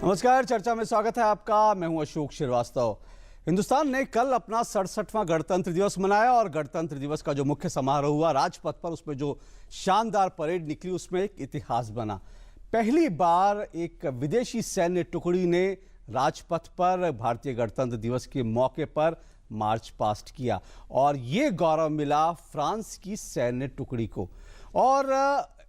नमस्कार, चर्चा में स्वागत है आपका। मैं हूं अशोक श्रीवास्तव। हिंदुस्तान ने कल अपना 67वां गणतंत्र दिवस मनाया और गणतंत्र दिवस का जो मुख्य समारोह हुआ राजपथ पर, उसमें जो शानदार परेड निकली उसमें एक इतिहास बना। पहली बार एक विदेशी सैन्य टुकड़ी ने राजपथ पर भारतीय गणतंत्र दिवस के मौके पर मार्च पास्ट किया और ये गौरव मिला फ्रांस की सैन्य टुकड़ी को। और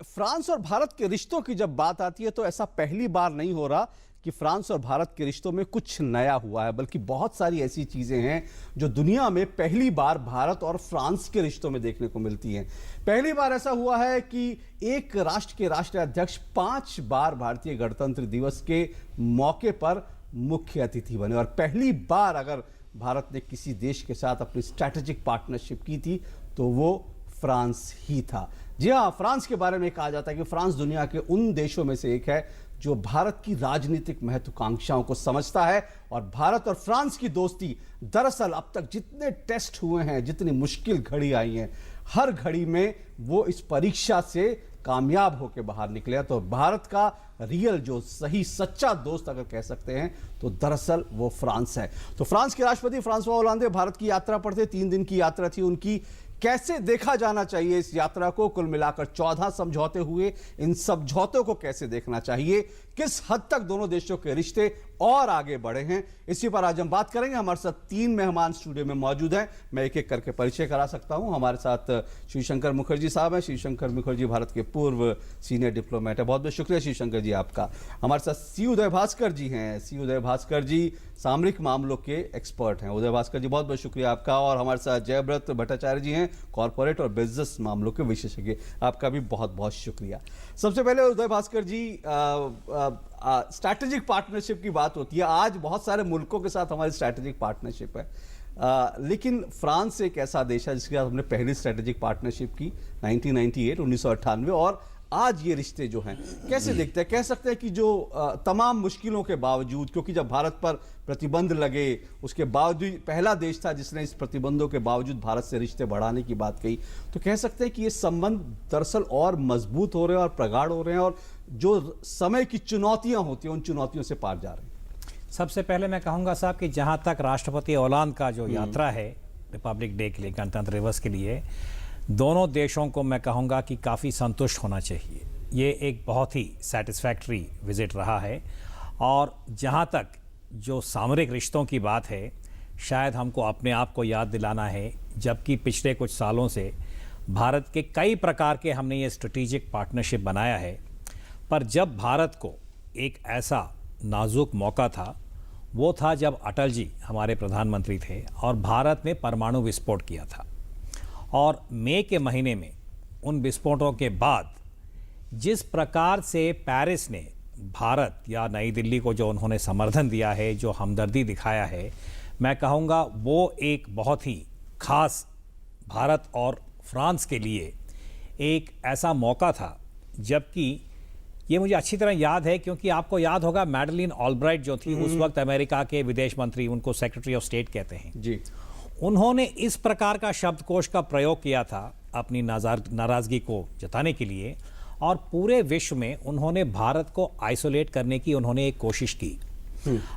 फ्रांस और भारत के रिश्तों की जब बात आती है तो ऐसा पहली बार नहीं हो रहा कि फ्रांस और भारत के रिश्तों में कुछ नया हुआ है, बल्कि बहुत सारी ऐसी चीजें हैं जो दुनिया में पहली बार भारत और फ्रांस के रिश्तों में देखने को मिलती हैं। पहली बार ऐसा हुआ है कि एक राष्ट्र के राष्ट्राध्यक्ष 5 बार भारतीय गणतंत्र दिवस के मौके पर मुख्य अतिथि बने और पहली बार अगर भारत ने किसी देश के साथ अपनी स्ट्रैटेजिक पार्टनरशिप की थी तो वो फ्रांस ही था। जी हाँ, फ्रांस के बारे में कहा जाता है कि फ्रांस दुनिया के उन देशों में से एक है जो भारत की राजनीतिक महत्वाकांक्षाओं को समझता है। और भारत और फ्रांस की दोस्ती दरअसल अब तक जितने टेस्ट हुए हैं, जितनी मुश्किल घड़ी आई हैं, हर घड़ी में वो इस परीक्षा से कामयाब होकर बाहर निकले। तो भारत का रियल जो सही सच्चा दोस्त अगर कह सकते हैं तो दरअसल वो फ्रांस है। तो फ्रांस के राष्ट्रपति फ्रांसवा होलांदे भारत की यात्रा पर थे। 3 दिन की यात्रा थी उनकी। कैसे देखा जाना चाहिए इस यात्रा को? कुल मिलाकर 14 समझौते हुए। इन समझौतों को कैसे देखना चाहिए? किस हद तक दोनों देशों के रिश्ते और आगे बढ़े हैं, इसी पर आज हम बात करेंगे। हमारे साथ 3 मेहमान स्टूडियो में मौजूद हैं। मैं एक एक करके परिचय करा सकता हूं। हमारे साथ शिवशंकर मुखर्जी साहब हैं। शिवशंकर मुखर्जी भारत के पूर्व सीनियर डिप्लोमेट है। बहुत बहुत शुक्रिया शिवशंकर जी आपका। हमारे साथ सी उदय भास्कर जी हैं। सी उदय भास्कर जी सामरिक मामलों के एक्सपर्ट हैं। उदय भास्कर जी बहुत बहुत शुक्रिया आपका। और हमारे साथ जयव्रत भट्टाचार्य जी हैं, कॉर्पोरेट और बिजनेस मामलों के विशेषज्ञ। आपका भी बहुत बहुत शुक्रिया। सबसे पहले उदय भास्कर जी, स्ट्रैटेजिक पार्टनरशिप की बात होती है। आज बहुत सारे मुल्कों के साथ हमारी स्ट्रैटेजिक पार्टनरशिप है, लेकिन फ्रांस एक ऐसा देश है जिसके साथ हमने पहली स्ट्रैटेजिक पार्टनरशिप की 1998 और आज ये रिश्ते जो हैं कैसे देखते हैं? कह सकते हैं कि जो तमाम मुश्किलों के बावजूद, क्योंकि जब भारत पर प्रतिबंध लगे उसके बावजूद पहला देश था जिसने इस प्रतिबंधों के बावजूद भारत से रिश्ते बढ़ाने की बात कही, तो कह सकते हैं कि ये संबंध दरअसल और मजबूत हो रहे हैं और प्रगाढ़ हो रहे हैं और जो समय की चुनौतियां होती हैं उन चुनौतियों से पार जा रहे हैं। सबसे पहले मैं कहूँगा साहब कि जहाँ तक राष्ट्रपति होलांद का जो यात्रा है रिपब्लिक डे के लिए, गणतंत्र दिवस के लिए, दोनों देशों को मैं कहूँगा कि काफ़ी संतुष्ट होना चाहिए। ये एक बहुत ही सेटिस्फैक्ट्री विज़िट रहा है। और जहाँ तक जो सामरिक रिश्तों की बात है, शायद हमको अपने आप को याद दिलाना है, जबकि पिछले कुछ सालों से भारत के कई प्रकार के हमने ये स्ट्रेटेजिक पार्टनरशिप बनाया है, पर जब भारत को एक ऐसा नाजुक मौका था वो था जब अटल जी हमारे प्रधानमंत्री थे और भारत में परमाणु विस्फोट किया था। और मई के महीने में उन विस्फोटों के बाद जिस प्रकार से पेरिस ने भारत या नई दिल्ली को जो उन्होंने समर्थन दिया है, जो हमदर्दी दिखाया है, मैं कहूँगा वो एक बहुत ही खास भारत और फ्रांस के लिए एक ऐसा मौका था। जबकि ये मुझे अच्छी तरह याद है क्योंकि आपको याद होगा मैडलिन ऑलब्राइट जो थी उस वक्त अमेरिका के विदेश मंत्री, उनको सेक्रेटरी ऑफ स्टेट कहते हैं जी, उन्होंने इस प्रकार का शब्दकोश का प्रयोग किया था अपनी नाराज़गी को जताने के लिए और पूरे विश्व में उन्होंने भारत को आइसोलेट करने की उन्होंने एक कोशिश की।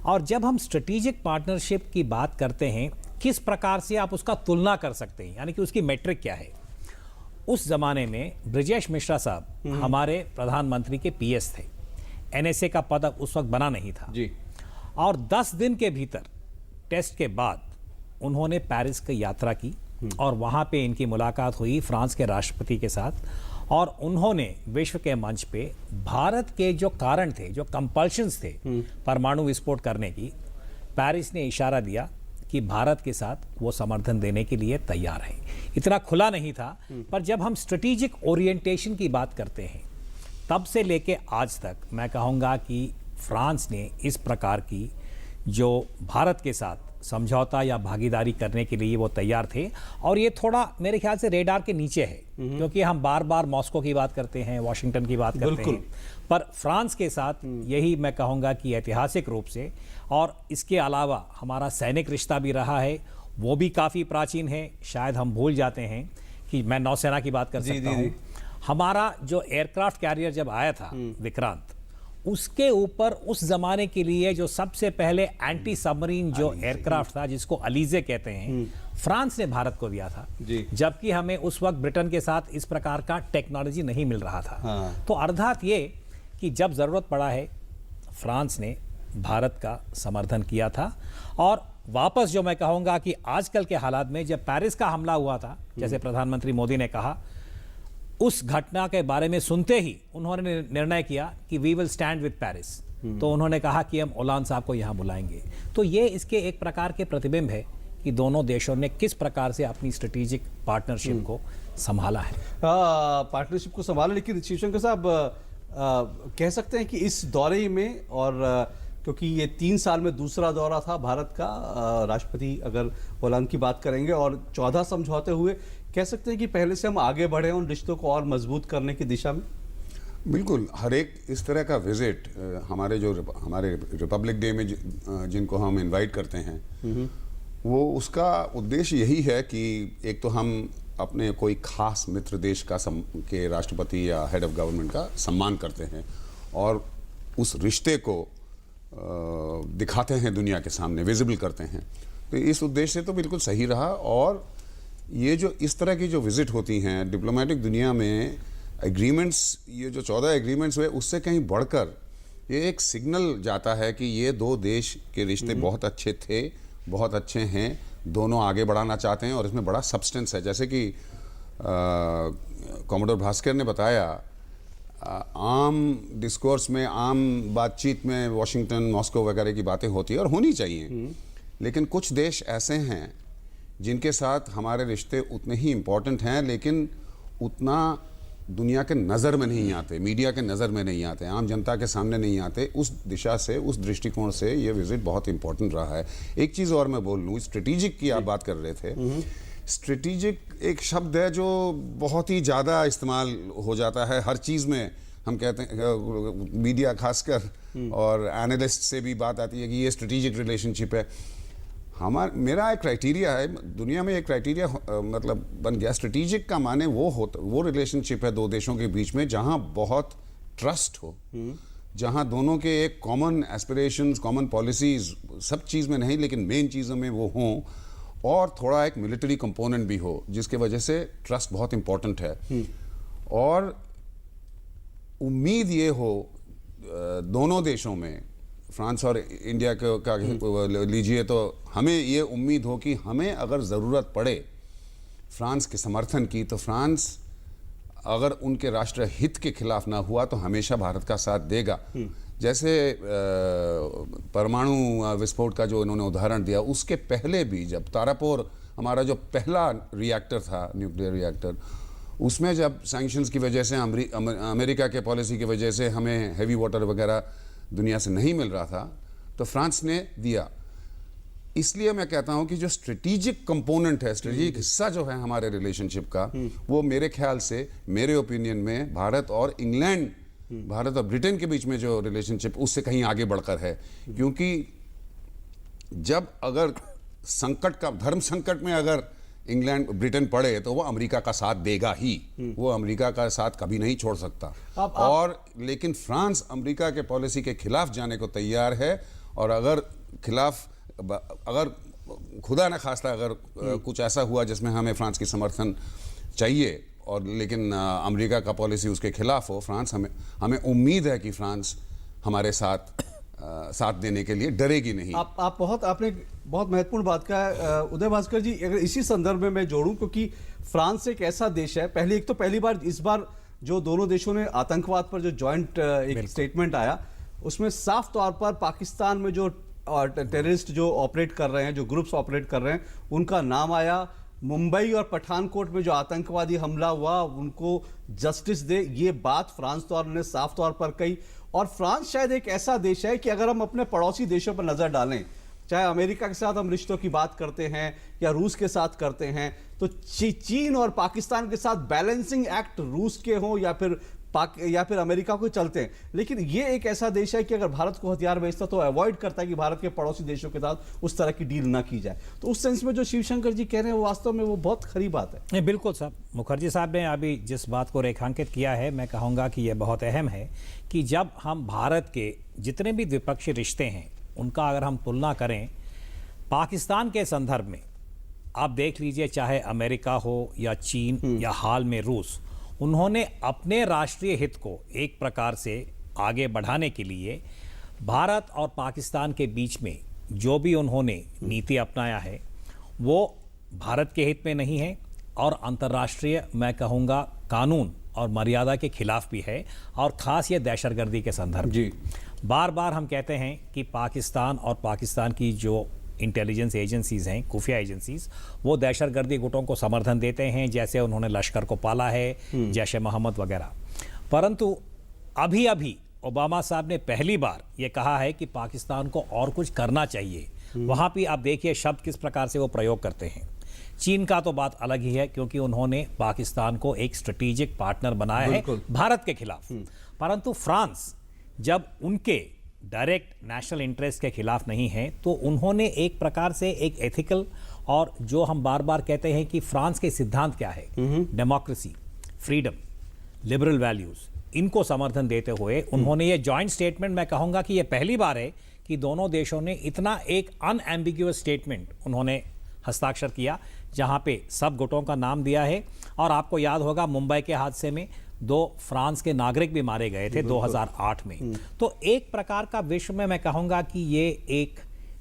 और जब हम स्ट्रेटेजिक पार्टनरशिप की बात करते हैं, किस प्रकार से आप उसका तुलना कर सकते हैं, यानी कि उसकी मेट्रिक क्या है। उस जमाने में ब्रिजेश मिश्रा साहब हमारे प्रधानमंत्री के पीएस थे। एनएसए का पद उस वक्त बना नहीं था जी। और 10 दिन के भीतर टेस्ट के बाद उन्होंने पेरिस की यात्रा की और वहाँ पे इनकी मुलाकात हुई फ्रांस के राष्ट्रपति के साथ। और उन्होंने विश्व के मंच पे भारत के जो कारण थे, जो कंपल्शंस थे परमाणु विस्फोट करने की, पेरिस ने इशारा दिया कि भारत के साथ वो समर्थन देने के लिए तैयार है। इतना खुला नहीं था, पर जब हम स्ट्रेटेजिक ओरिएंटेशन की बात करते हैं तब से लेके आज तक मैं कहूँगा कि फ्रांस ने इस प्रकार की जो भारत के साथ समझौता या भागीदारी करने के लिए वो तैयार थे। और ये थोड़ा मेरे ख्याल से रेडार के नीचे है क्योंकि हम बार बार मॉस्को की बात करते हैं, वॉशिंगटन की बात करते हैं, पर फ्रांस के साथ यही मैं कहूँगा कि ऐतिहासिक रूप से, और इसके अलावा हमारा सैनिक रिश्ता भी रहा है, वो भी काफ़ी प्राचीन है। शायद हम भूल जाते हैं कि मैं नौसेना की बात कर सकता हूँ। हमारा जो एयरक्राफ्ट कैरियर जब आया था विक्रांत, उसके ऊपर उस जमाने के लिए जो सबसे पहले एंटी सबमरीन जो एयरक्राफ्ट था, जिसको अलीजे कहते हैं, फ्रांस ने भारत को दिया था। जबकि हमें उस वक्त ब्रिटेन के साथ इस प्रकार का टेक्नोलॉजी नहीं मिल रहा था। तो अर्थात ये कि जब जरूरत पड़ा है, फ्रांस ने भारत का समर्थन किया था। और वापस जो मैं कहूंगा कि आजकल के हालात में जब पेरिस का हमला हुआ था, जैसे प्रधानमंत्री मोदी ने कहा, उस घटना के बारे में सुनते ही उन्होंने निर्णय किया कि we will stand with Paris. तो उन्होंने कहा कि हम ओलांद साहब को यहां बुलाएंगे। तो ये इसके एक प्रकार के प्रतिबिंब है कि दोनों देशों ने किस प्रकार से अपनी स्ट्रेटेजिक पार्टनरशिप को संभाला है। पार्टनरशिप को संभाला। लेकिन शिवशंकर साहब, कह सकते हैं कि इस दौरे में, और क्योंकि ये 3 साल में दूसरा दौरा था भारत का, राष्ट्रपति अगर होलैंड की बात करेंगे, और 14 समझौते हुए, कह सकते हैं कि पहले से हम आगे बढ़े हैं उन रिश्तों को और मजबूत करने की दिशा में। बिल्कुल, हर एक इस तरह का विजिट हमारे रिपब्लिक डे में जिनको हम इनवाइट करते हैं, वो उसका उद्देश्य यही है कि एक तो हम अपने कोई खास मित्र देश के राष्ट्रपति या हेड ऑफ गवर्नमेंट का सम्मान करते हैं और उस रिश्ते को दिखाते हैं दुनिया के सामने, विजिबल करते हैं। तो इस उद्देश्य से तो बिल्कुल सही रहा। और ये जो इस तरह की जो विजिट होती हैं डिप्लोमेटिक दुनिया में, एग्रीमेंट्स, ये जो 14 एग्रीमेंट्स हुए, उससे कहीं बढ़कर ये एक सिग्नल जाता है कि ये दो देश के रिश्ते बहुत अच्छे थे, बहुत अच्छे हैं, दोनों आगे बढ़ाना चाहते हैं और इसमें बड़ा सब्सटेंस है। जैसे कि कॉमोडोर भास्कर ने बताया, आम डिस्कोर्स में, आम बातचीत में वॉशिंगटन, मॉस्को वगैरह की बातें होती है और होनी चाहिए, लेकिन कुछ देश ऐसे हैं जिनके साथ हमारे रिश्ते उतने ही इम्पोर्टेंट हैं, लेकिन उतना दुनिया के नज़र में नहीं आते, मीडिया के नज़र में नहीं आते, आम जनता के सामने नहीं आते। उस दिशा से, उस दृष्टिकोण से ये विजिट बहुत इंपॉर्टेंट रहा है। एक चीज़ और मैं बोल लूँ, स्ट्रेटेजिक की आप बात कर रहे थे। स्ट्रेटेजिक एक शब्द है जो बहुत ही ज़्यादा इस्तेमाल हो जाता है हर चीज़ में। हम कहते हैं, मीडिया खासकर और एनालिस्ट से भी बात आती है कि ये स्ट्रेटेजिक रिलेशनशिप है। मेरा एक क्राइटेरिया है, दुनिया में एक क्राइटेरिया मतलब बन गया, स्ट्रेटेजिक का माने वो रिलेशनशिप है दो देशों के बीच में जहां बहुत ट्रस्ट हो, जहां दोनों के एक कॉमन एस्पिरेशंस, कॉमन पॉलिसीज, सब चीज़ में नहीं लेकिन मेन चीज़ों में वो हों, और थोड़ा एक मिलिट्री कंपोनेंट भी हो, जिसके वजह से ट्रस्ट बहुत इंपॉर्टेंट है। और उम्मीद ये हो दोनों देशों में, फ्रांस और इंडिया का लीजिए, तो हमें ये उम्मीद हो कि हमें अगर ज़रूरत पड़े फ्रांस के समर्थन की, तो फ्रांस अगर उनके राष्ट्र हित के खिलाफ ना हुआ तो हमेशा भारत का साथ देगा। जैसे परमाणु विस्फोट का जो इन्होंने उदाहरण दिया, उसके पहले भी जब तारापुर हमारा जो पहला रिएक्टर था, न्यूक्लियर रिएक्टर, उसमें जब सैंक्शंस की वजह से, अमेरिका के पॉलिसी की वजह से हमें हैवी वाटर वगैरह दुनिया से नहीं मिल रहा था, तो फ्रांस ने दिया। इसलिए मैं कहता हूं कि जो स्ट्रेटेजिक कंपोनेंट है, स्ट्रेटेजिक हिस्सा जो है हमारे रिलेशनशिप का, वो मेरे ख्याल से, मेरे ओपिनियन में, भारत और इंग्लैंड, भारत और ब्रिटेन के बीच में जो रिलेशनशिप, उससे कहीं आगे बढ़कर है। क्योंकि जब अगर संकट का, धर्म संकट में अगर ब्रिटेन पड़े, तो वो अमेरिका का साथ देगा ही, वो अमेरिका का साथ कभी नहीं छोड़ सकता। और लेकिन फ्रांस अमेरिका के पॉलिसी के खिलाफ जाने को तैयार है, और अगर खुदा न खास्ता अगर कुछ ऐसा हुआ जिसमें हमें फ्रांस की समर्थन चाहिए, और लेकिन अमेरिका का पॉलिसी उसके खिलाफ हो, फ्रांस हमें उम्मीद है कि फ्रांस हमारे साथ देने के लिए डरेगी नहीं। आपने बहुत महत्वपूर्ण बात कहा है उदय भास्कर जी। अगर इसी संदर्भ में मैं जोड़ूं, क्योंकि फ्रांस एक ऐसा देश है, पहली बार इस बार जो दोनों देशों ने आतंकवाद पर जो जॉइंट एक स्टेटमेंट आया, उसमें साफ तौर पर पाकिस्तान में जो टेररिस्ट जो ऑपरेट कर रहे हैं, जो ग्रुप्स ऑपरेट कर रहे हैं, उनका नाम आया। मुंबई और पठानकोट में जो आतंकवादी हमला हुआ, उनको जस्टिस दे, ये बात फ्रांस ने साफ तौर पर कही। और फ्रांस शायद एक ऐसा देश है कि अगर हम अपने पड़ोसी देशों पर नजर डालें, चाहे अमेरिका के साथ हम रिश्तों की बात करते हैं या रूस के साथ करते हैं, तो चीन और पाकिस्तान के साथ बैलेंसिंग एक्ट रूस के हों या फिर पाक या फिर अमेरिका को चलते हैं, लेकिन ये एक ऐसा देश है कि अगर भारत को हथियार बेचता तो अवॉइड करता है कि भारत के पड़ोसी देशों के साथ उस तरह की डील ना की जाए। तो उस सेंस में जो शिवशंकर जी कह रहे हैं वो वास्तव में वो बहुत खरी बात है। नहीं, बिल्कुल साहब, मुखर्जी साहब ने अभी जिस बात को रेखांकित किया है, मैं कहूँगा कि यह बहुत अहम है कि जब हम भारत के जितने भी द्विपक्षीय रिश्ते हैं उनका अगर हम तुलना करें पाकिस्तान के संदर्भ में, आप देख लीजिए चाहे अमेरिका हो या चीन या हाल में रूस, उन्होंने अपने राष्ट्रीय हित को एक प्रकार से आगे बढ़ाने के लिए भारत और पाकिस्तान के बीच में जो भी उन्होंने नीति अपनाया है वो भारत के हित में नहीं है और अंतर्राष्ट्रीय, मैं कहूँगा, कानून और मर्यादा के खिलाफ भी है, और ख़ास ये दहशतगर्दी के संदर्भ में। बार बार हम कहते हैं कि पाकिस्तान और पाकिस्तान की जो इंटेलिजेंस एजेंसीज़ हैं, खुफिया एजेंसीज़, वो दहशतगर्दी गुटों को समर्थन देते हैं, जैसे उन्होंने लश्कर को पाला है, जैश ए मोहम्मद वगैरह। परंतु अभी अभी ओबामा साहब ने पहली बार ये कहा है कि पाकिस्तान को और कुछ करना चाहिए। वहाँ भी आप देखिए शब्द किस प्रकार से वो प्रयोग करते हैं। चीन का तो बात अलग ही है क्योंकि उन्होंने पाकिस्तान को एक स्ट्रेटेजिक पार्टनर बनाया है भारत के खिलाफ। परंतु फ्रांस जब उनके डायरेक्ट नेशनल इंटरेस्ट के खिलाफ नहीं है तो उन्होंने एक प्रकार से एक एथिकल, और जो हम बार बार कहते हैं कि फ्रांस के सिद्धांत क्या है, डेमोक्रेसी, फ्रीडम, लिबरल वैल्यूज, इनको समर्थन देते हुए उन्होंने ये जॉइंट स्टेटमेंट, मैं कहूँगा कि ये पहली बार है कि दोनों देशों ने इतना एक अनएम्बिग्यूअस स्टेटमेंट उन्होंने हस्ताक्षर किया जहाँ पे सब गुटों का नाम दिया है। और आपको याद होगा मुंबई के हादसे में 2 फ्रांस के नागरिक भी मारे गए थे 2008 में। तो एक प्रकार का विश्व में मैं कहूँगा कि ये एक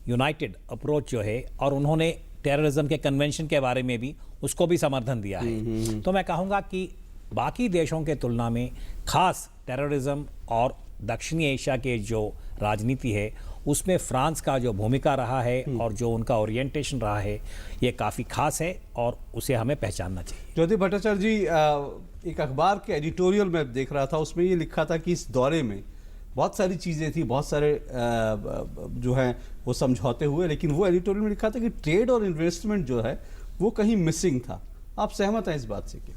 यूनाइटेड अप्रोच जो है, और उन्होंने टेररिज्म के कन्वेंशन के बारे में भी उसको भी समर्थन दिया है। तो मैं कहूँगा कि बाकी देशों के तुलना में खास टेररिज्म और दक्षिणी एशिया के जो राजनीति है उसमें फ्रांस का जो भूमिका रहा है और जो उनका ओरिएंटेशन रहा है ये काफ़ी खास है और उसे हमें पहचानना चाहिए। ज्योति भट्टाचार्य जी, एक अखबार के एडिटोरियल में देख रहा था, उसमें ये लिखा था कि इस दौरे में बहुत सारी चीज़ें थी, बहुत सारे जो हैं वो समझौते हुए, लेकिन वो एडिटोरियल में लिखा था कि ट्रेड और इन्वेस्टमेंट जो है वो कहीं मिसिंग था। आप सहमत हैं इस बात से? क्या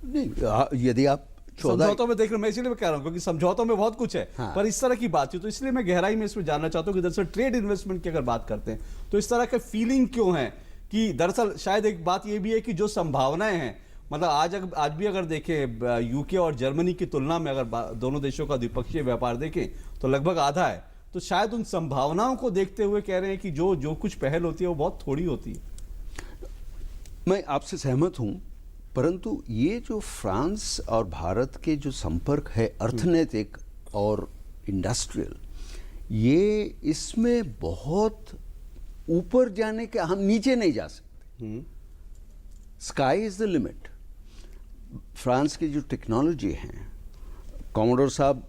नहीं, यदि आप समझौतों में देख रहे, मैं इसलिए मैं कह रहा हूं क्योंकि समझौतों में बहुत कुछ है, पर इस तरह की बात थी तो इसलिए मैं गहराई में इसमें जानना चाहता हूं कि दरअसल ट्रेड इन्वेस्टमेंट की अगर बात करते हैं तो इस तरह का फीलिंग क्यों है कि दरअसल शायद एक बात ये भी है कि जो संभावनाएं हैं, मतलब आज भी अगर देखें यूके और जर्मनी की तुलना में अगर दोनों देशों का द्विपक्षीय व्यापार देखें तो लगभग आधा है, तो शायद उन संभावनाओं को देखते हुए कह रहे हैं कि जो कुछ पहल होती है वो बहुत थोड़ी होती है। मैं आपसे सहमत हूं, परंतु ये जो फ्रांस और भारत के जो संपर्क है अर्थनैतिक और इंडस्ट्रियल, ये इसमें बहुत ऊपर जाने के, हम नीचे नहीं जा सकते। Sky is the limit. France की जो टेक्नोलॉजी है, कॉमोडोर साहब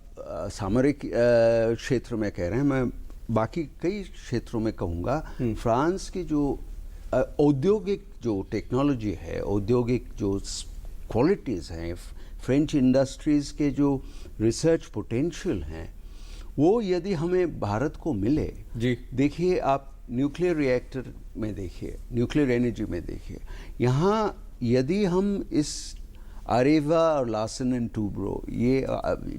सामरिक क्षेत्र में कह रहे हैं, मैं बाकी कई क्षेत्रों में कहूँगा, फ्रांस की जो औद्योगिक जो टेक्नोलॉजी है, औद्योगिक जो क्वालिटीज़ हैं, फ्रेंच इंडस्ट्रीज़ के जो रिसर्च पोटेंशियल हैं, वो यदि हमें भारत को मिले, जी देखिए आप न्यूक्लियर रिएक्टर में देखिए, न्यूक्लियर एनर्जी में देखिए, यहाँ यदि हम इस आरेवा और लार्सन एंड टूब्रो, ये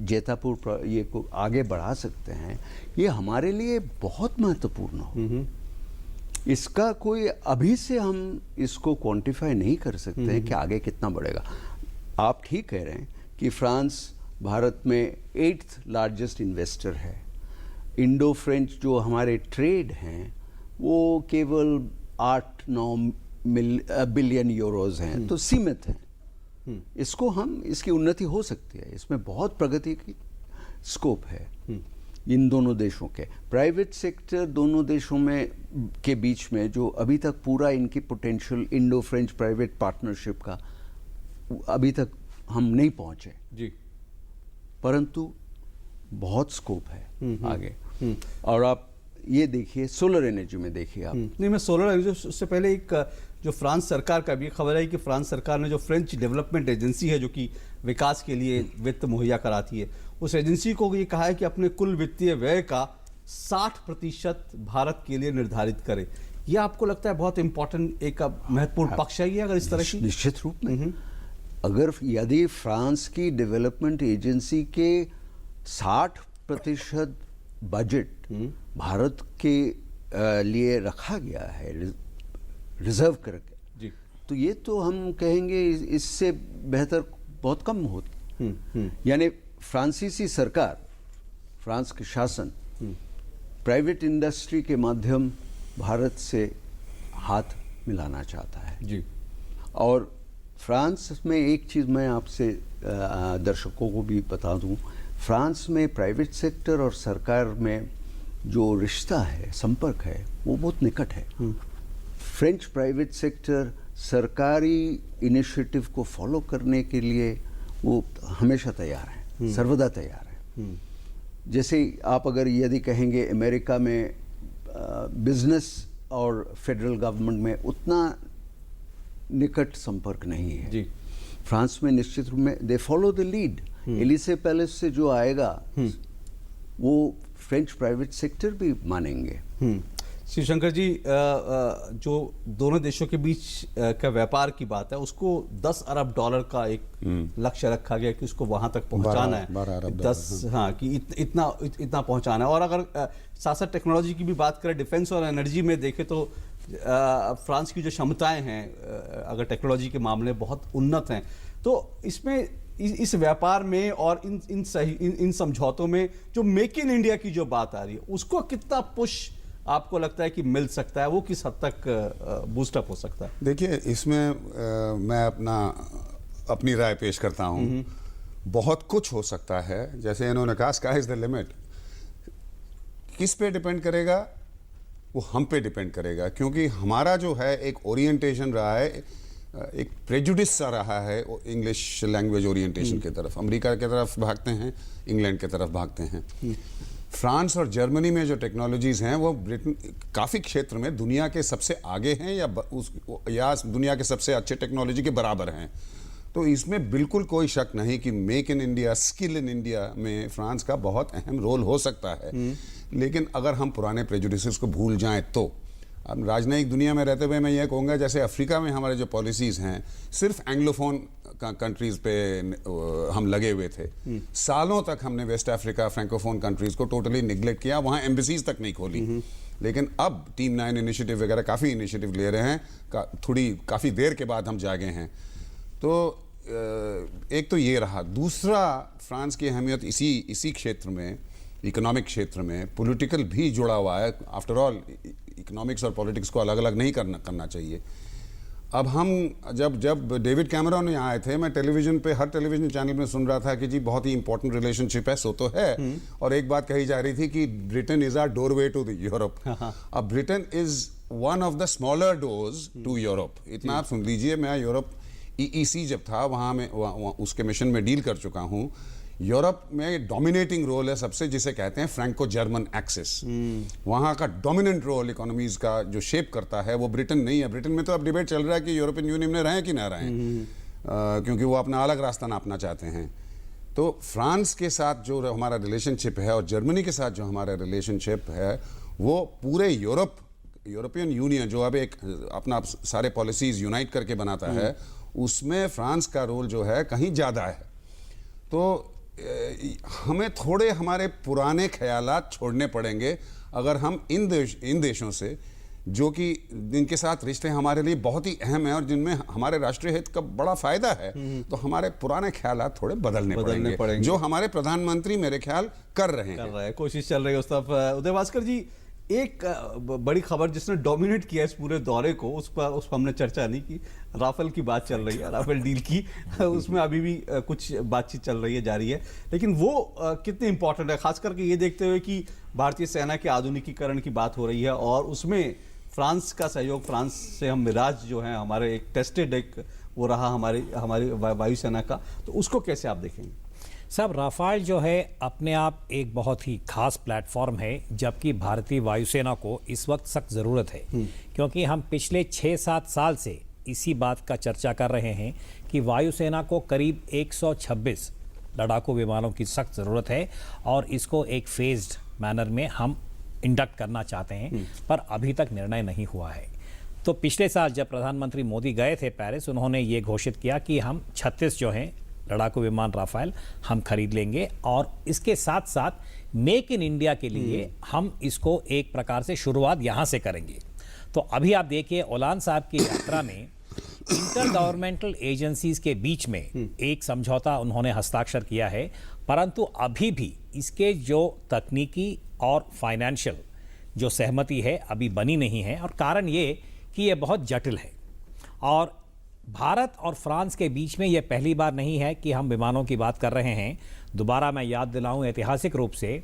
जेतापुर ये को आगे बढ़ा सकते हैं, ये हमारे लिए बहुत महत्वपूर्ण हो। इसका कोई अभी से हम इसको क्वांटिफाई नहीं कर सकते हैं कि आगे कितना बढ़ेगा। आप ठीक कह रहे हैं कि फ्रांस भारत में 8th लार्जेस्ट इन्वेस्टर है। इंडो फ्रेंच जो हमारे ट्रेड हैं वो केवल 8-9 बिलियन यूरोज हैं, तो सीमित हैं। इसको हम, इसकी उन्नति हो सकती है, इसमें बहुत प्रगति की स्कोप है। इन दोनों देशों के प्राइवेट सेक्टर, दोनों देशों में के बीच में जो अभी तक पूरा इनकी potential Indo French private partnership का अभी तक हम नहीं पहुंचे जी, परंतु बहुत स्कोप है आगे। और आप ये देखिए सोलर एनर्जी में देखिए आप। नहीं, मैं सोलर एनर्जी, उससे पहले एक जो फ्रांस सरकार का भी खबर है कि फ्रांस सरकार ने जो फ्रेंच डेवलपमेंट एजेंसी है जो कि विकास के लिए वित्त मुहैया कराती है, उस एजेंसी को ये कहा है कि अपने कुल वित्तीय व्यय का 60% भारत के लिए निर्धारित करे। ये आपको लगता है बहुत इंपॉर्टेंट एक महत्वपूर्ण पक्ष है ये, अगर इस तरह की? निश्चित रूप में। अगर यदि फ्रांस की डेवलपमेंट एजेंसी के 60% बजट भारत के लिए रखा गया है रिजर्व करके, जी। तो ये तो हम कहेंगे इससे बेहतर बहुत कम होती। यानी फ्रांसीसी सरकार, फ्रांस के शासन प्राइवेट इंडस्ट्री के माध्यम भारत से हाथ मिलाना चाहता है। जी। और फ्रांस में एक चीज़ मैं आपसे दर्शकों को भी बता दूं, फ्रांस में प्राइवेट सेक्टर और सरकार में जो रिश्ता है, संपर्क है, वो बहुत निकट है। फ्रेंच प्राइवेट सेक्टर सरकारी इनिशिएटिव को फॉलो करने के लिए वो हमेशा तैयार है, सर्वदा तैयार है। जैसे आप अगर यदि कहेंगे अमेरिका में बिजनेस और फेडरल गवर्नमेंट में उतना निकट संपर्क नहीं है, जी। फ्रांस में निश्चित रूप में they follow the lead. Elysee Palace से जो आएगा वो फ्रेंच प्राइवेट सेक्टर भी मानेंगे। शिवशंकर जी, जो दोनों देशों के बीच का व्यापार की बात है, उसको $10 अरब का एक लक्ष्य रखा गया कि उसको वहां तक पहुंचाना है। 12 अरब 10, हाँ, कि इतना पहुंचाना है। और अगर साथ साथ टेक्नोलॉजी की भी बात करें, डिफेंस और एनर्जी में देखें तो फ्रांस की जो क्षमताएं हैं अगर टेक्नोलॉजी के मामले बहुत उन्नत हैं। तो इसमें इस व्यापार में और इन समझौतों में जो मेक इन इंडिया की जो बात आ रही है, उसको कितना पुश आपको लगता है कि मिल सकता है? वो किस हद तक बूस्टअप हो सकता है? देखिए, इसमें मैं अपनी राय पेश करता हूँ। बहुत कुछ हो सकता है। जैसे इन्होंने कहा स्काई इज द लिमिट। किस पे डिपेंड करेगा? वो हम पे डिपेंड करेगा, क्योंकि हमारा जो है एक ओरिएंटेशन रहा है, एक प्रेजुडिस सा रहा है इंग्लिश लैंग्वेज ओरिएंटेशन की तरफ। अमेरिका की तरफ भागते हैं, इंग्लैंड की तरफ भागते हैं। फ्रांस और जर्मनी में जो टेक्नोलॉजीज़ हैं वो ब्रिटेन काफ़ी क्षेत्र में दुनिया के सबसे आगे हैं या दुनिया के सबसे अच्छे टेक्नोलॉजी के बराबर हैं। तो इसमें बिल्कुल कोई शक नहीं कि make in India, skill in India में फ्रांस का बहुत अहम रोल हो सकता है। लेकिन अगर हम पुराने प्रेजुडिसेस को भूल जाएं तो अब राजनयिक दुनिया में रहते हुए मैं ये कहूँगा, जैसे अफ्रीका में हमारे जो पॉलिसीज़ हैं सिर्फ एंग्लोफोन कंट्रीज़ पे हम लगे हुए थे। सालों तक हमने वेस्ट अफ्रीका, फ्रैंकोफोन कंट्रीज़ को टोटली निगलेक्ट किया, वहाँ एम्बेसीज तक नहीं खोली। लेकिन अब टीम 9 इनिशिएटिव वगैरह काफ़ी इनिशिएटिव ले रहे हैं, काफ़ी देर के बाद हम जागे हैं। तो एक तो ये रहा। दूसरा, फ्रांस की अहमियत इसी क्षेत्र में, इकोनॉमिक क्षेत्र में, पॉलिटिकल भी जुड़ा हुआ है। आफ्टर ऑल इकोनॉमिक्स और पॉलिटिक्स को अलग अलग नहीं करना चाहिए। अब हम जब डेविड कैमरॉन यहाँ आए थे, मैं टेलीविज़न पे हर टेलीविज़न चैनल में सुन रहा था कि जी बहुत ही इंपॉर्टेंट रिलेशनशिप है, सो तो है। और एक बात कही जा रही थी कि Britain is our doorway to the Europe. अब Britain is one of the smaller doors to Europe. इतना आप सुन लीजिए, मैं यूरोप EEC जब था वहाँ में उसके मिशन में डील कर चुका हूँ। यूरोप में डोमिनेटिंग रोल है सबसे, जिसे कहते हैं फ्रैंको जर्मन एक्सिस। वहाँ का डोमिनेंट रोल इकोनॉमीज का जो शेप करता है वो ब्रिटेन नहीं है। ब्रिटेन में तो अब डिबेट चल रहा है कि यूरोपियन यूनियन में रहें कि ना रहें, क्योंकि वो अपना अलग रास्ता नापना चाहते हैं। तो फ्रांस के साथ जो हमारा रिलेशनशिप है और जर्मनी के साथ जो हमारा रिलेशनशिप है, वो पूरे यूरोपियन यूनियन जो अब एक अपना सारे पॉलिसीज यूनाइट करके बनाता है, उसमें फ्रांस का रोल जो है कहीं ज़्यादा है। तो हमें थोड़े हमारे पुराने ख्यालात छोड़ने पड़ेंगे अगर हम इन देशों से, जो कि जिनके साथ रिश्ते हमारे लिए बहुत ही अहम हैं और जिनमें हमारे राष्ट्रीय हित का बड़ा फायदा है, तो हमारे पुराने ख्यालात थोड़े बदलने पड़ेंगे, जो हमारे प्रधानमंत्री मेरे ख्याल कर रहे हैं। कोशिश चल रही है उस तरफ। उदय भास्कर जी, एक बड़ी खबर जिसने डोमिनेट किया इस पूरे दौरे को, उस पर हमने चर्चा नहीं की। राफेल की बात चल रही है, राफेल डील की, उसमें अभी भी कुछ बातचीत चल रही है, जारी है। लेकिन वो कितनी इंपॉर्टेंट है, खास करके ये देखते हुए कि भारतीय सेना के आधुनिकीकरण की बात हो रही है और उसमें फ्रांस का सहयोग, फ्रांस से हम मिराज जो है हमारे एक टेस्टेड एक वो रहा हमारी वायुसेना का, तो उसको कैसे आप देखेंगे? साहब, राफेल जो है अपने आप एक बहुत ही खास प्लेटफॉर्म है, जबकि भारतीय वायुसेना को इस वक्त सख्त ज़रूरत है, क्योंकि हम पिछले 6-7 साल से इसी बात का चर्चा कर रहे हैं कि वायुसेना को करीब 126 लड़ाकू विमानों की सख्त ज़रूरत है और इसको एक फेज्ड मैनर में हम इंडक्ट करना चाहते हैं, पर अभी तक निर्णय नहीं हुआ है। तो पिछले साल जब प्रधानमंत्री मोदी गए थे पेरिस, उन्होंने ये घोषित किया कि हम 36 जो हैं लड़ाकू विमान राफेल हम खरीद लेंगे, और इसके साथ साथ मेक इन इंडिया के लिए हम इसको एक प्रकार से शुरुआत यहाँ से करेंगे। तो अभी आप देखिए ओलान साहब की यात्रा में इंटर गवर्नमेंटल एजेंसीज के बीच में एक समझौता उन्होंने हस्ताक्षर किया है, परंतु अभी भी इसके जो तकनीकी और फाइनेंशियल जो सहमति है अभी बनी नहीं है, और कारण ये कि ये बहुत जटिल है। और भारत और फ्रांस के बीच में ये पहली बार नहीं है कि हम विमानों की बात कर रहे हैं। दोबारा मैं याद दिलाऊं, ऐतिहासिक रूप से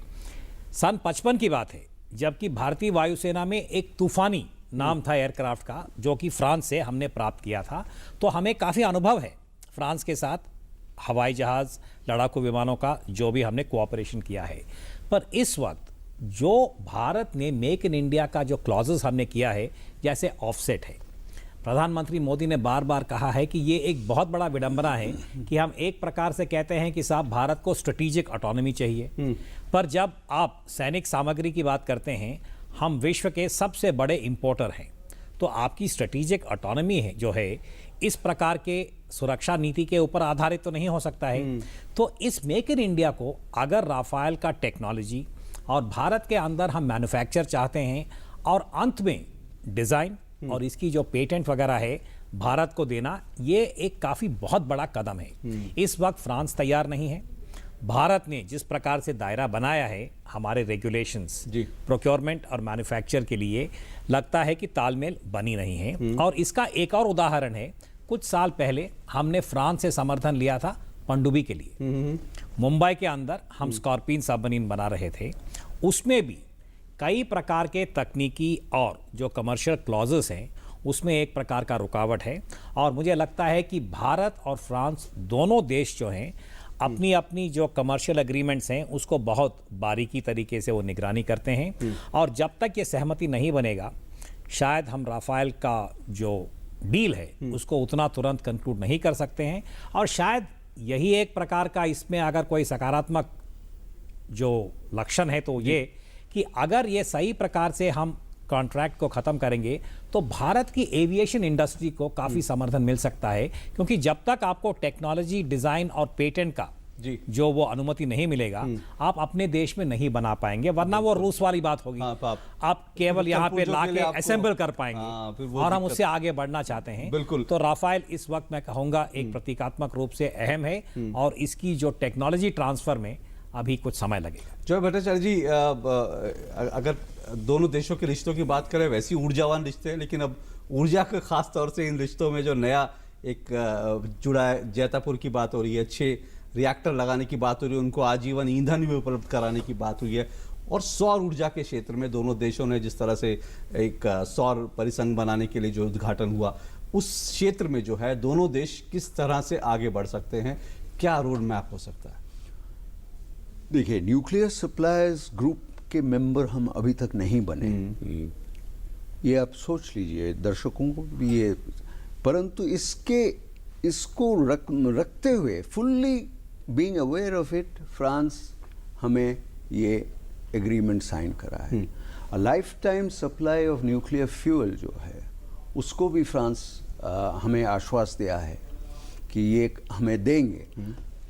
सन 55 की बात है, जबकि भारतीय वायुसेना में एक तूफानी नाम था एयरक्राफ्ट का, जो कि फ्रांस से हमने प्राप्त किया था। तो हमें काफ़ी अनुभव है फ्रांस के साथ हवाई जहाज़, लड़ाकू विमानों का, जो भी हमने कोऑपरेशन किया है। पर इस वक्त जो भारत ने मेक इन इंडिया का जो क्लॉजेस हमने किया है, जैसे ऑफसेट है, प्रधानमंत्री मोदी ने बार बार कहा है कि ये एक बहुत बड़ा विडंबना है कि हम एक प्रकार से कहते हैं कि साहब भारत को स्ट्रेटेजिक ऑटोनॉमी चाहिए, पर जब आप सैनिक सामग्री की बात करते हैं, हम विश्व के सबसे बड़े इंपोर्टर हैं, तो आपकी स्ट्रेटेजिक ऑटोनॉमी है जो है इस प्रकार के सुरक्षा नीति के ऊपर आधारित तो नहीं हो सकता है। तो इस मेक इन इंडिया को अगर राफेल का टेक्नोलॉजी और भारत के अंदर हम मैन्युफैक्चर चाहते हैं, और अंत में डिज़ाइन और इसकी जो पेटेंट वगैरह है भारत को देना, ये एक काफ़ी बहुत बड़ा कदम है। इस वक्त फ्रांस तैयार नहीं है। भारत ने जिस प्रकार से दायरा बनाया है हमारे रेगुलेशंस प्रोक्योरमेंट और मैन्युफैक्चर के लिए, लगता है कि तालमेल बनी नहीं है। और इसका एक और उदाहरण है, कुछ साल पहले हमने फ्रांस से समर्थन लिया था पनडुब्बी के लिए। मुंबई के अंदर हम स्कॉर्पियन सबमरीन बना रहे थे, उसमें भी कई प्रकार के तकनीकी और जो कमर्शियल क्लॉजेस हैं उसमें एक प्रकार का रुकावट है। और मुझे लगता है कि भारत और फ्रांस दोनों देश जो हैं अपनी अपनी जो कमर्शियल एग्रीमेंट्स हैं उसको बहुत बारीकी तरीके से वो निगरानी करते हैं, और जब तक ये सहमति नहीं बनेगा शायद हम राफेल का जो डील है उसको उतना तुरंत कंक्लूड नहीं कर सकते हैं। और शायद यही एक प्रकार का इसमें अगर कोई सकारात्मक जो लक्षण है तो ये कि अगर ये सही प्रकार से हम कॉन्ट्रैक्ट को ख़त्म करेंगे तो भारत की एविएशन इंडस्ट्री को काफ़ी समर्थन मिल सकता है, क्योंकि जब तक आपको टेक्नोलॉजी, डिज़ाइन और पेटेंट का जो वो अनुमति नहीं मिलेगा आप अपने देश में नहीं बना पाएंगे, वरना वो रूस वाली बात होगी। आप केवल यहाँ पे लाके असेंबल कर पाएंगे, और हम उससे आगे बढ़ना चाहते हैं। बिल्कुल। तो राफेल इस वक्त मैं कहूँगा एक प्रतीकात्मक रूप से अहम है, और इसकी जो टेक्नोलॉजी ट्रांसफर में अभी कुछ समय लगेगा। जय भट्टाचार्य जी, अगर दोनों देशों के रिश्तों की बात करें, वैसी ऊर्जावान रिश्ते हैं, लेकिन अब ऊर्जा के खास तौर से इन रिश्तों में जो नया एक जुड़ा है, जैतापुर की बात हो रही है, 6 रिएक्टर लगाने की बात हो रही है, उनको आजीवन ईंधन भी उपलब्ध कराने की बात हुई है, और सौर ऊर्जा के क्षेत्र में दोनों देशों ने जिस तरह से एक सौर परिसंघ बनाने के लिए जो उद्घाटन हुआ, उस क्षेत्र में जो है दोनों देश किस तरह से आगे बढ़ सकते हैं, क्या रोड मैप हो सकता है? देखिए, न्यूक्लियर सप्लायर्स ग्रुप के मेंबर हम अभी तक नहीं बने, ये आप सोच लीजिए, दर्शकों को भी ये, परंतु इसको रखते हुए, fully being aware of it, France हमें ये एग्रीमेंट साइन करा है। Life time supply of nuclear fuel जो है उसको भी फ्रांस हमें आश्वास दिया है कि ये हमें देंगे,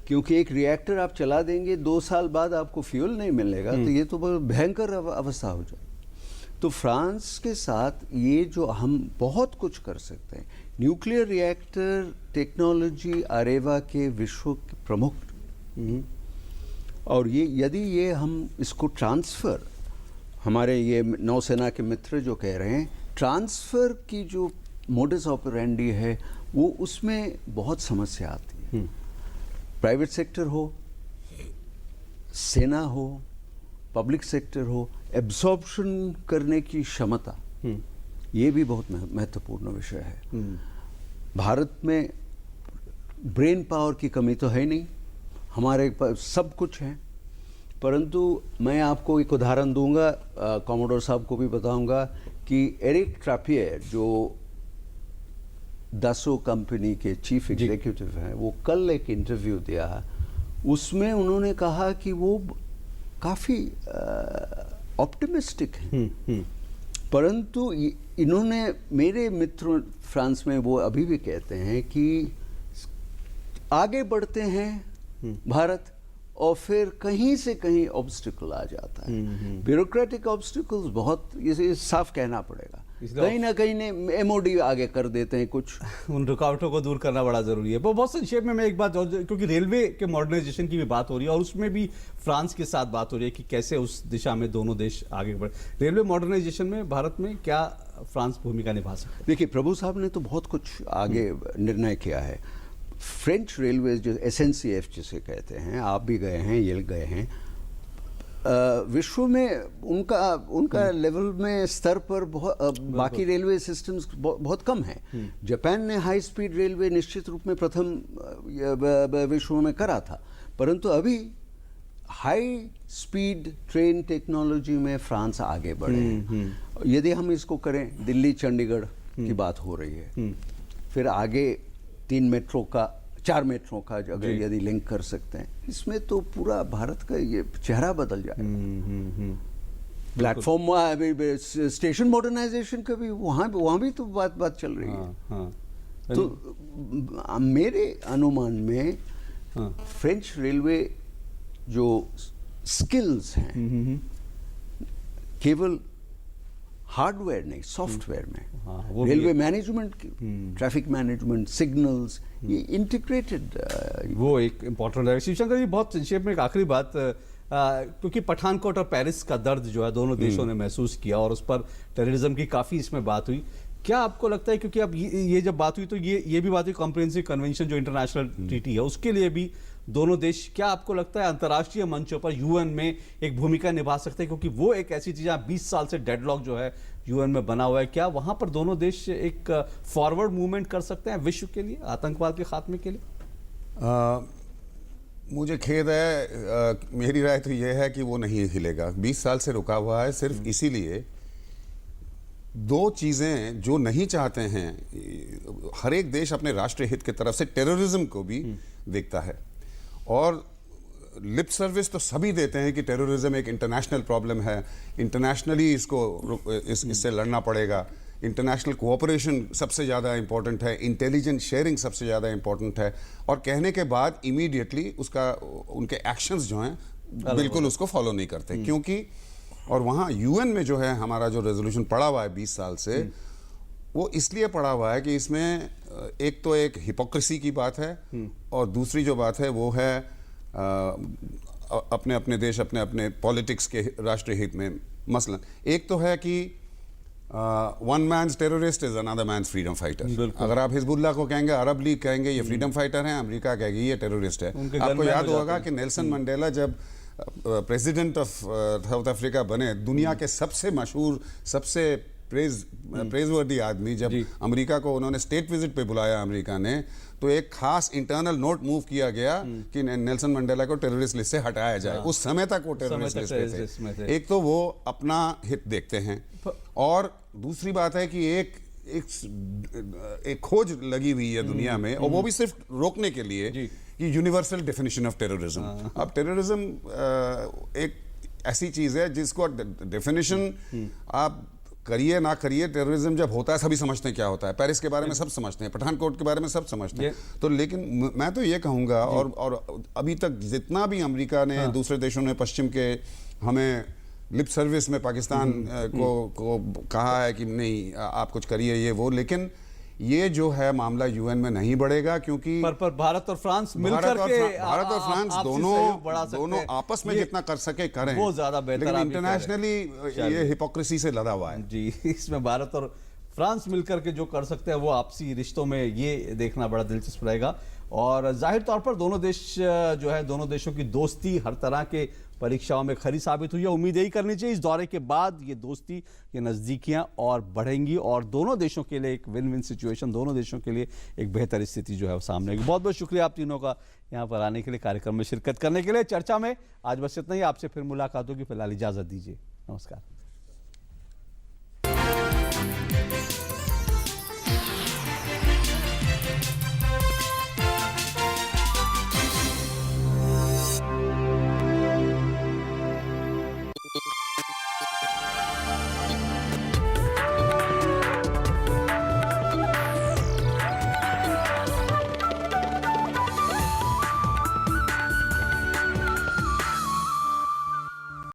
क्योंकि एक रिएक्टर आप चला देंगे, 2 साल बाद आपको फ्यूल नहीं मिलेगा, तो ये तो बहुत भयंकर अवस्था हो जाए। तो फ्रांस के साथ ये जो हम बहुत कुछ कर सकते हैं, न्यूक्लियर रिएक्टर टेक्नोलॉजी आरेवा के विश्व के प्रमुख, और ये यदि ये हम इसको ट्रांसफ़र, हमारे ये नौसेना के मित्र जो कह रहे हैं, ट्रांसफ़र की जो मोडस ऑपरेंडी है वो उसमें बहुत समस्या आती है। प्राइवेट सेक्टर हो, सेना हो, पब्लिक सेक्टर हो, एब्जॉर्प्शन करने की क्षमता, ये भी बहुत महत्वपूर्ण विषय है। भारत में ब्रेन पावर की कमी तो है नहीं, हमारे पास सब कुछ है, परंतु मैं आपको एक उदाहरण दूंगा, कॉमोडोर साहब को भी बताऊंगा कि एरिक ट्रैपियर जो दासो कंपनी के चीफ एग्जीक्यूटिव हैं, वो कल एक इंटरव्यू दिया, उसमें उन्होंने कहा कि वो काफ़ी ऑप्टिमिस्टिक हैं परंतु इन्होंने, मेरे मित्रों फ्रांस में, वो अभी भी कहते हैं कि आगे बढ़ते हैं भारत और फिर कहीं से कहीं ऑब्स्टिकल आ जाता है। ब्यूरोक्रेटिक ऑब्स्टिकल्स बहुत, ये साफ कहना पड़ेगा, कहीं ना कहीं ने एमओडी आगे कर देते हैं कुछ। उन रुकावटों को दूर करना बड़ा जरूरी है। वो बहुत संक्षेप में मैं एक बात और, क्योंकि रेलवे के मॉडर्नाइजेशन की भी बात हो रही है और उसमें भी फ्रांस के साथ बात हो रही है कि कैसे उस दिशा में दोनों देश आगे बढ़े। रेलवे मॉडर्नाइजेशन में भारत में क्या फ्रांस भूमिका निभा सकता है? देखिए, प्रभु साहब ने तो बहुत कुछ आगे निर्णय किया है। फ्रेंच रेलवेज जो SNCF जिसे कहते हैं, आप भी गए हैं, ये गए हैं, विश्व में उनका लेवल में स्तर पर बाकी रेलवे सिस्टम्स बहुत कम है। जापान ने हाई स्पीड रेलवे निश्चित रूप में प्रथम विश्व में करा था, परंतु अभी हाई स्पीड ट्रेन टेक्नोलॉजी में फ्रांस आगे बढ़े हैं। यदि हम इसको करें, दिल्ली चंडीगढ़ की बात हो रही है, फिर आगे 4 मेट्रो का अगर यदि लिंक कर सकते हैं, इसमें तो पूरा भारत का ये चेहरा बदल जाएगा। प्लेटफॉर्म, स्टेशन मॉडर्नाइजेशन का भी वहाँ भी तो बात चल रही है। तो मेरे अनुमान में फ्रेंच रेलवे जो स्किल्स हैं, केवल हार्डवेयर नहीं, सॉफ्टवेयर में, रेलवे मैनेजमेंट की, ट्रैफिक मैनेजमेंट, सिग्नल्स, ये इंटीग्रेटेड, वो एक इम्पोर्टेंट है। शिवशंकर जी, बहुत संक्षेप में एक आखिरी बात, क्योंकि पठानकोट और पेरिस का दर्द जो है दोनों देशों ने महसूस किया और उस पर टेररिज्म की काफ़ी इसमें बात हुई। क्या आपको लगता है, क्योंकि अब ये जब बात हुई तो ये भी बात हुई कॉम्प्रिहेंसिव कन्वेंशन जो इंटरनेशनल ट्रीटी है उसके लिए भी दोनों देश, क्या आपको लगता है अंतर्राष्ट्रीय मंचों पर यूएन में एक भूमिका निभा सकते हैं? क्योंकि वो एक ऐसी चीज़ है, 20 साल से डेडलॉक जो है यूएन में बना हुआ है, क्या वहां पर दोनों देश एक फॉरवर्ड मूवमेंट कर सकते हैं विश्व के लिए, आतंकवाद के खात्मे के लिए? मुझे खेद है, मेरी राय तो यह है कि वो नहीं हिलेगा। 20 साल से रुका हुआ है सिर्फ इसीलिए। दो चीज़ें जो नहीं चाहते हैं, हर एक देश अपने राष्ट्रीय हित की तरफ से टेररिज्म को भी देखता है और लिप सर्विस तो सभी देते हैं कि टेररिज्म एक इंटरनेशनल प्रॉब्लम है, इंटरनेशनली इससे लड़ना पड़ेगा, इंटरनेशनल कोऑपरेशन सबसे ज़्यादा इंपॉर्टेंट है, इंटेलिजेंस शेयरिंग सबसे ज़्यादा इंपॉर्टेंट है, और कहने के बाद इमीडिएटली उनके एक्शंस जो हैं बिल्कुल उसको फॉलो नहीं करते। क्योंकि और वहाँ यूएन में जो है हमारा जो रेजोल्यूशन पड़ा हुआ है 20 साल से, वो इसलिए पड़ा हुआ है कि इसमें एक तो एक हिपोक्रेसी की बात है और दूसरी जो बात है वो है अपने अपने देश अपने अपने पॉलिटिक्स के राष्ट्रीय हित में। मसलन एक तो है कि one man's terrorist is another man's freedom fighter. अगर आप हिजबुल्लाह को कहेंगे, अरब लीग कहेंगे ये फ्रीडम फाइटर हैं, अमेरिका कहेगी ये टेररिस्ट है। आपको याद होगा कि नेल्सन मंडेला जब प्रेसिडेंट ऑफ साउथ अफ्रीका बने, दुनिया के सबसे मशहूर, सबसे प्रेजवर्दी आदमी, जब अमेरिका को उन्होंने स्टेट विजिट पे बुलाया अमेरिका ने, तो एक खास इंटरनल नोट मूव किया गया कि नेल्सन मंडेला को टेररिस्ट लिस्ट से हटाया जाए। उस समय तक वो टेररिस्ट लिस्ट में थे। एक तो वो अपना हित देखते हैं और दूसरी बात है कि एक खोज लगी हुई है दुनिया में, और वो भी सिर्फ रोकने के लिए कि यूनिवर्सल डेफिनेशन ऑफ टेररिज्म। अब टेररिज्म एक ऐसी चीज है जिसको डेफिनेशन आप करिए ना करिए, टेररिज्म जब होता है सभी समझते हैं क्या होता है। पेरिस के बारे में सब समझते हैं, पठानकोट के बारे में सब समझते हैं। तो लेकिन मैं तो ये कहूँगा, और अभी तक जितना भी अमेरिका ने, दूसरे देशों ने, पश्चिम के हमें लिप सर्विस में पाकिस्तान को कहा है कि नहीं आप कुछ करिए ये वो, लेकिन ये जो है मामला यूएन में नहीं बढ़ेगा, क्योंकि पर भारत और फ्रांस मिलकर भारत और फ्रांस दोनों आपस में जितना कर सके करें, वो ज्यादा बेहतर। लेकिन इंटरनेशनली ये हिपोक्रेसी से लदा हुआ है जी। इसमें भारत और फ्रांस मिलकर के जो कर सकते हैं वो आपसी रिश्तों में ये देखना बड़ा दिलचस्प रहेगा। और जाहिर तौर पर दोनों देश जो है, दोनों देशों की दोस्ती हर तरह के परीक्षाओं में खरी साबित हुई है। उम्मीद यही करनी चाहिए इस दौरे के बाद ये दोस्ती, ये नज़दीकियां और बढ़ेंगी और दोनों देशों के लिए एक विन विन सिचुएशन, दोनों देशों के लिए एक बेहतर स्थिति जो है वो सामने आएगी। बहुत बहुत शुक्रिया आप तीनों का यहाँ पर आने के लिए, कार्यक्रम में शिरकत करने के लिए। चर्चा में आज बस इतना ही, आपसे फिर मुलाकात होगी। फिलहाल इजाज़त दीजिए, नमस्कार।